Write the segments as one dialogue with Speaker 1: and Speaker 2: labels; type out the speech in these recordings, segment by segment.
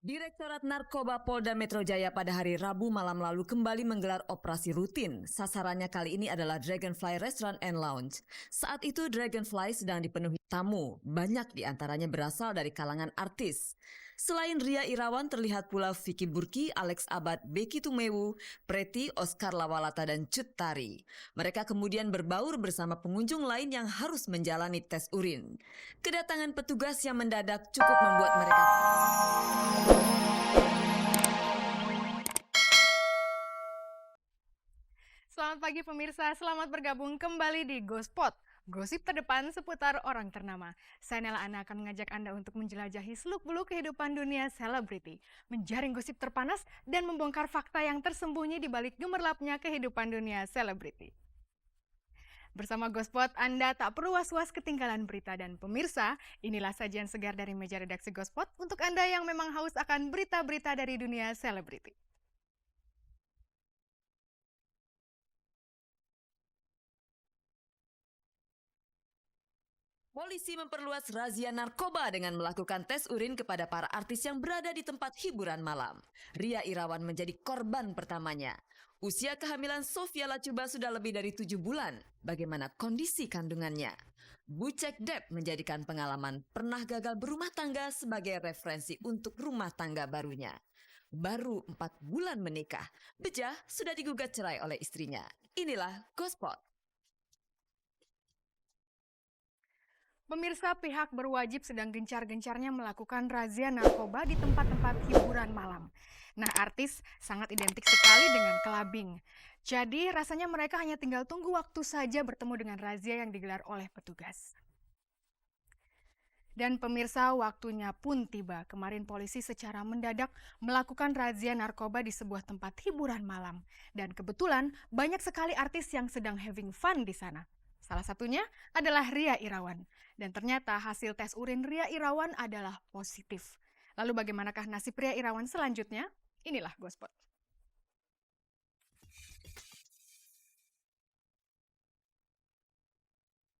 Speaker 1: Direktorat Narkoba Polda Metro Jaya pada hari Rabu malam lalu kembali menggelar operasi rutin. Sasarannya kali ini adalah Dragonfly Restaurant and Lounge. Saat itu Dragonfly sedang dipenuhi tamu, banyak diantaranya berasal dari kalangan artis. Selain Ria Irawan terlihat pula Vicky Burki, Alex Abad, Becky Tumewu, Preti, Oscar Lawalata, dan Cut Tari. Mereka kemudian berbaur bersama pengunjung lain yang harus menjalani tes urin. Kedatangan petugas yang mendadak cukup membuat mereka...
Speaker 2: Selamat pagi pemirsa, selamat bergabung kembali di GoSpot, gosip terdepan seputar orang ternama. Saya Nela Ana akan mengajak Anda untuk menjelajahi seluk-beluk kehidupan dunia selebriti, menjaring gosip terpanas, dan membongkar fakta yang tersembunyi di balik gemerlapnya kehidupan dunia selebriti. Bersama GoSpot, Anda tak perlu was-was ketinggalan berita, dan pemirsa, inilah sajian segar dari meja redaksi GoSpot untuk Anda yang memang haus akan berita-berita dari dunia selebriti.
Speaker 1: Polisi memperluas razia narkoba dengan melakukan tes urin kepada para artis yang berada di tempat hiburan malam. Ria Irawan menjadi korban pertamanya. Usia kehamilan Sofia Latjuba sudah lebih dari 7 bulan. Bagaimana kondisi kandungannya? Bucek Depp menjadikan pengalaman pernah gagal berumah tangga sebagai referensi untuk rumah tangga barunya. Baru 4 bulan menikah, Beja sudah digugat cerai oleh istrinya. Inilah GoSpot.
Speaker 2: Pemirsa, pihak berwajib sedang gencar-gencarnya melakukan razia narkoba di tempat-tempat hiburan malam. Nah, artis sangat identik sekali dengan kelabing. Jadi, rasanya mereka hanya tinggal tunggu waktu saja bertemu dengan razia yang digelar oleh petugas. Dan pemirsa, waktunya pun tiba. Kemarin polisi secara mendadak melakukan razia narkoba di sebuah tempat hiburan malam. Dan kebetulan banyak sekali artis yang sedang having fun di sana. Salah satunya adalah Ria Irawan. Dan ternyata hasil tes urin Ria Irawan adalah positif. Lalu bagaimanakah nasib Ria Irawan selanjutnya? Inilah GoSpot.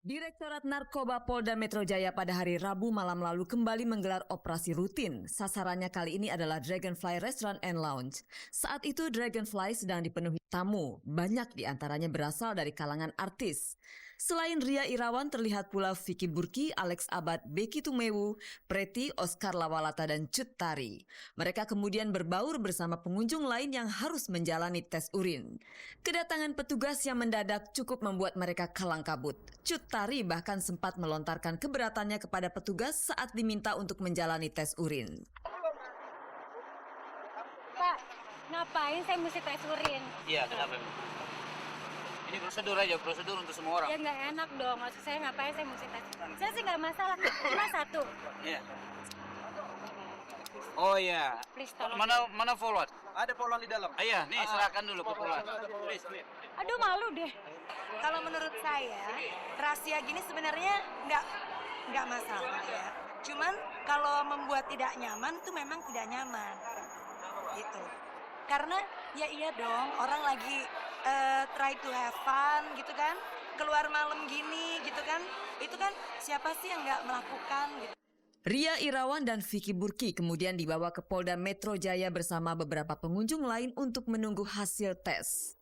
Speaker 1: Direktorat Narkoba Polda Metro Jaya pada hari Rabu malam lalu kembali menggelar operasi rutin. Sasarannya kali ini adalah Dragonfly Restaurant and Lounge. Saat itu Dragonfly sedang dipenuhi tamu, banyak diantaranya berasal dari kalangan artis. Selain Ria Irawan terlihat pula Vicky Burki, Alex Abad, Becky Tumewu, Preti, Oscar Lawalata, dan Cut Tari. Mereka kemudian berbaur bersama pengunjung lain yang harus menjalani tes urin. Kedatangan petugas yang mendadak cukup membuat mereka kalang kabut. Cut Tari bahkan sempat melontarkan keberatannya kepada petugas saat diminta untuk menjalani tes urin.
Speaker 3: Pak, ngapain saya mesti tes urin?
Speaker 4: Iya, kenapa? Ini prosedur aja, prosedur untuk semua orang.
Speaker 3: Ya nggak enak dong, maksud saya ngapain saya mesti tes? Saya sih nggak masalah, cuma satu.
Speaker 4: Iya. Oh iya.
Speaker 3: Please tolong.
Speaker 4: Mana forward?
Speaker 5: Ada polwan di dalam.
Speaker 4: Iya, nih serahkan dulu ke forward. Please.
Speaker 3: Aduh malu deh.
Speaker 6: Kalau menurut saya, rahasia gini sebenarnya nggak masalah ya. Cuman kalau membuat tidak nyaman itu memang tidak nyaman, gitu. Karena ya iya dong, orang lagi try to have fun gitu kan, keluar malam gini gitu kan, itu kan siapa sih yang nggak melakukan gitu.
Speaker 1: Ria Irawan dan Vicky Burki kemudian dibawa ke Polda Metro Jaya bersama beberapa pengunjung lain untuk menunggu hasil tes.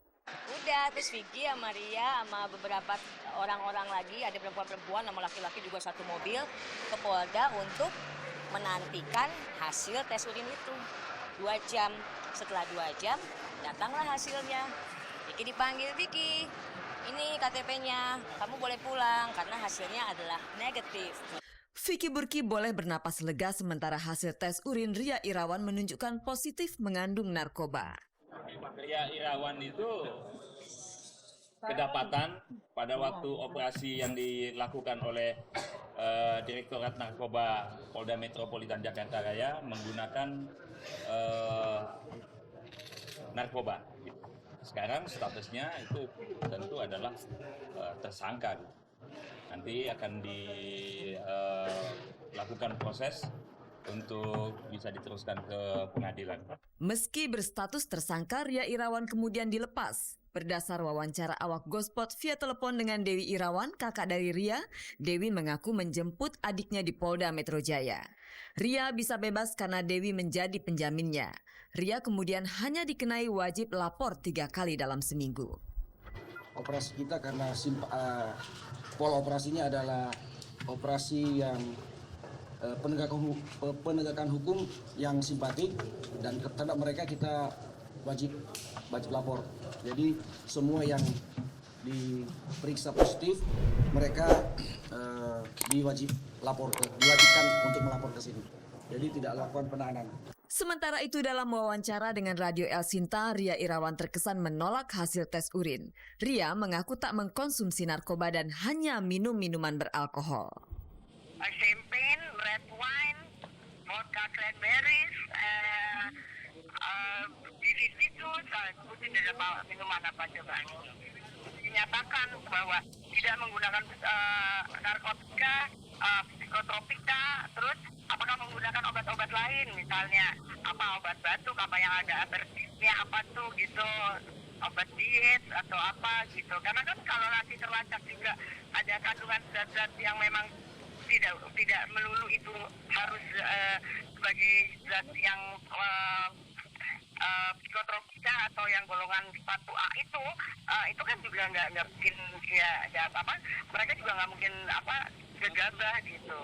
Speaker 3: Udah, terus Vicky sama Ria sama beberapa orang-orang lagi, ada perempuan-perempuan sama laki-laki juga satu mobil ke Polda untuk menantikan hasil tes urin itu. 2 jam, setelah 2 jam datanglah hasilnya. Vicky dipanggil, Vicky, ini KTP-nya, kamu boleh pulang karena hasilnya adalah negatif.
Speaker 1: Vicky Burki boleh bernapas lega sementara hasil tes urin Ria Irawan menunjukkan positif mengandung narkoba.
Speaker 7: Ria Irawan itu kedapatan pada waktu operasi yang dilakukan oleh Direktorat Narkoba Polda Metropolitan Jakarta Raya menggunakan narkoba. Sekarang statusnya itu tentu adalah tersangka. Nanti akan dilakukan proses untuk bisa diteruskan ke pengadilan.
Speaker 1: Meski berstatus tersangka, Ria Irawan kemudian dilepas. Berdasar wawancara awak Gospot via telepon dengan Dewi Irawan, kakak dari Ria, Dewi mengaku menjemput adiknya di Polda Metro Jaya. Ria bisa bebas karena Dewi menjadi penjaminnya. Ria kemudian hanya dikenai wajib lapor 3 kali dalam seminggu.
Speaker 5: Operasi kita karena pola operasinya adalah operasi yang penegakan hukum yang simpatik, dan terhadap mereka kita wajib lapor. Jadi semua yang diperiksa positif mereka diwajibkan untuk melapor ke sini. Jadi tidak lakukan penahanan.
Speaker 1: Sementara itu dalam wawancara dengan Radio El Sinta, Ria Irawan terkesan menolak hasil tes urin. Ria mengaku tak mengkonsumsi narkoba dan hanya minum minuman beralkohol.
Speaker 8: Champagne, red wine, vodka cranberries, itu saya sebutin tidak bawa minuman apa coba. Dinyatakan bahwa tidak menggunakan narkotika, psikotropika, terus apakah menggunakan obat-obat lain, misalnya apa obat batuk, apa yang ada alergisnya, apa tuh gitu, obat diet atau apa gitu. Karena kan kalau nanti terlacak juga ada kandungan zat-zat yang memang tidak melulu itu harus sebagai zat yang psikotropika atau yang golongan 1A itu kan juga nggak mungkin ya ada apa, mereka juga nggak mungkin gegabah gitu.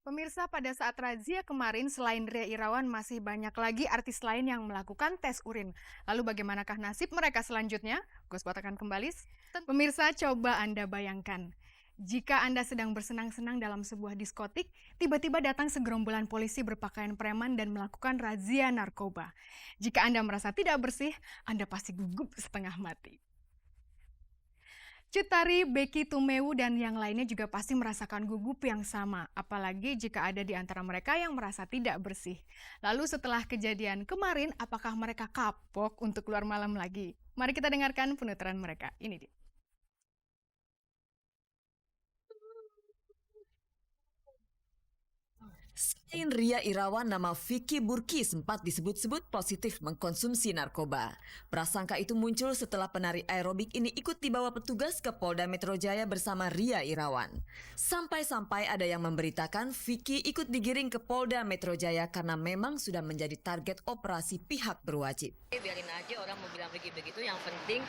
Speaker 2: Pemirsa, pada saat razia kemarin selain Ria Irawan masih banyak lagi artis lain yang melakukan tes urin. Lalu bagaimanakah nasib mereka selanjutnya? Gospot akan kembali. Pemirsa, coba Anda bayangkan. Jika Anda sedang bersenang-senang dalam sebuah diskotik, tiba-tiba datang segerombolan polisi berpakaian preman dan melakukan razia narkoba. Jika Anda merasa tidak bersih, Anda pasti gugup setengah mati. Cut Tari, Becky Tumewu, dan yang lainnya juga pasti merasakan gugup yang sama, apalagi jika ada di antara mereka yang merasa tidak bersih. Lalu setelah kejadian kemarin, apakah mereka kapok untuk keluar malam lagi? Mari kita dengarkan penuturan mereka. Ini dia.
Speaker 1: Selain Ria Irawan, nama Vicky Burki sempat disebut-sebut positif mengkonsumsi narkoba. Prasangka itu muncul setelah penari aerobik ini ikut dibawa petugas ke Polda Metro Jaya bersama Ria Irawan. Sampai-sampai ada yang memberitakan Vicky ikut digiring ke Polda Metro Jaya karena memang sudah menjadi target operasi pihak berwajib.
Speaker 3: Biarin aja orang mau bilang begitu, yang penting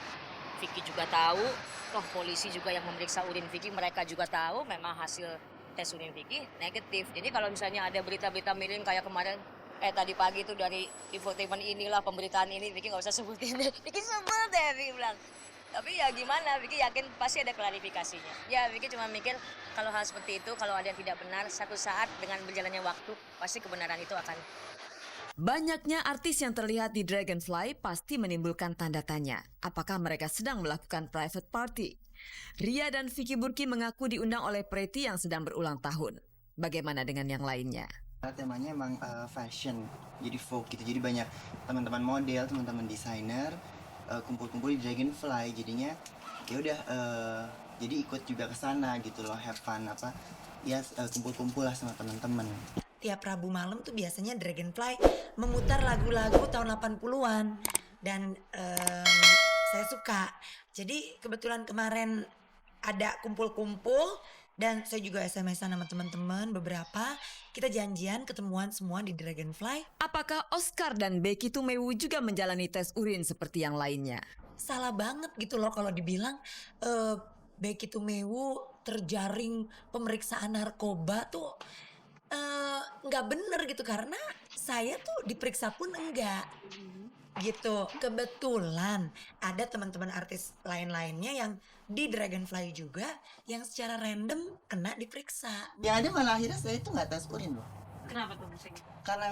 Speaker 3: Vicky juga tahu, toh polisi juga yang memeriksa urin Vicky, mereka juga tahu memang hasil tes urin Vicky negatif. Jadi kalau misalnya ada berita-berita miring kayak kemarin, tadi pagi itu dari infotainment inilah pemberitaan ini, Vicky nggak usah sebutin deh. Vicky sebel deh, Vicky bilang. Tapi ya gimana, Vicky yakin pasti ada klarifikasinya. Ya Vicky cuma mikir kalau hal seperti itu, kalau ada yang tidak benar, satu saat dengan berjalannya waktu, pasti kebenaran itu akan.
Speaker 1: Banyaknya artis yang terlihat di Dragonfly pasti menimbulkan tanda tanya. Apakah mereka sedang melakukan private party? Ria dan Vicky Burki mengaku diundang oleh Preti yang sedang berulang tahun. Bagaimana dengan yang lainnya?
Speaker 9: Temanya emang fashion, jadi folk gitu. Jadi banyak teman-teman model, teman-teman desainer kumpul-kumpul di Dragonfly. Jadinya ya udah jadi ikut juga ke sana gitu loh, have fun kumpul-kumpul lah sama teman-teman.
Speaker 6: Tiap Rabu malam tuh biasanya Dragonfly memutar lagu-lagu tahun 80-an dan saya suka. Jadi kebetulan kemarin ada kumpul-kumpul dan saya juga SMS-an sama teman-teman beberapa. Kita janjian ketemuan semua di Dragonfly.
Speaker 1: Apakah Oscar dan Becky Tumewu juga menjalani tes urin seperti yang lainnya?
Speaker 6: Salah banget gitu loh kalau dibilang Becky Tumewu terjaring pemeriksaan narkoba tuh nggak bener gitu, karena saya tuh diperiksa pun enggak gitu. Kebetulan ada teman-teman artis lain-lainnya yang di Dragonfly juga yang secara random kena diperiksa.
Speaker 9: Yang ada malah akhirnya saya itu nggak tes urin loh.
Speaker 3: Kenapa tuh maksudnya?
Speaker 9: Karena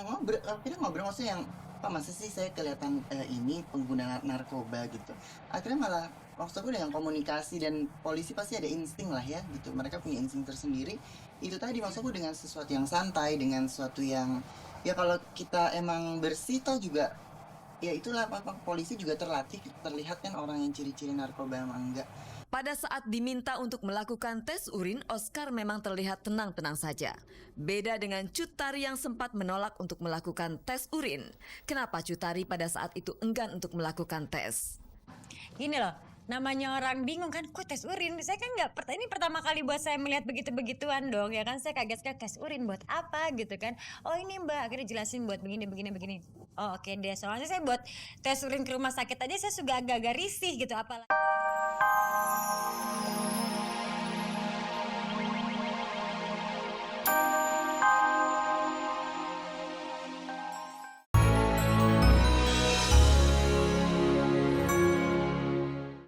Speaker 9: ngobrol maksudnya yang masa sih saya kelihatan ini pengguna narkoba gitu. Akhirnya malah maksudku dengan komunikasi, dan polisi pasti ada insting lah ya gitu. Mereka punya insting tersendiri. Itu tadi maksudku dengan sesuatu yang santai, dengan sesuatu yang ya kalau kita emang bersih toh juga ya itulah apa polisi juga terlatih, terlihat kan orang yang ciri-ciri narkoba sama enggak.
Speaker 1: Pada saat diminta untuk melakukan tes urin, Oscar memang terlihat tenang-tenang saja. Beda dengan Cut Tari yang sempat menolak untuk melakukan tes urin. Kenapa Cut Tari pada saat itu enggan untuk melakukan tes?
Speaker 10: Gini loh, namanya orang bingung kan, kok tes urin? Saya kan ini pertama kali buat saya melihat begitu-begituan dong, ya kan? Saya kaget sekali, tes urin buat apa gitu kan? Oh ini mbak, akhirnya jelasin buat begini. Oh oke deh, soalnya saya buat tes urin ke rumah sakit aja saya juga agak-agak risih gitu, apalagi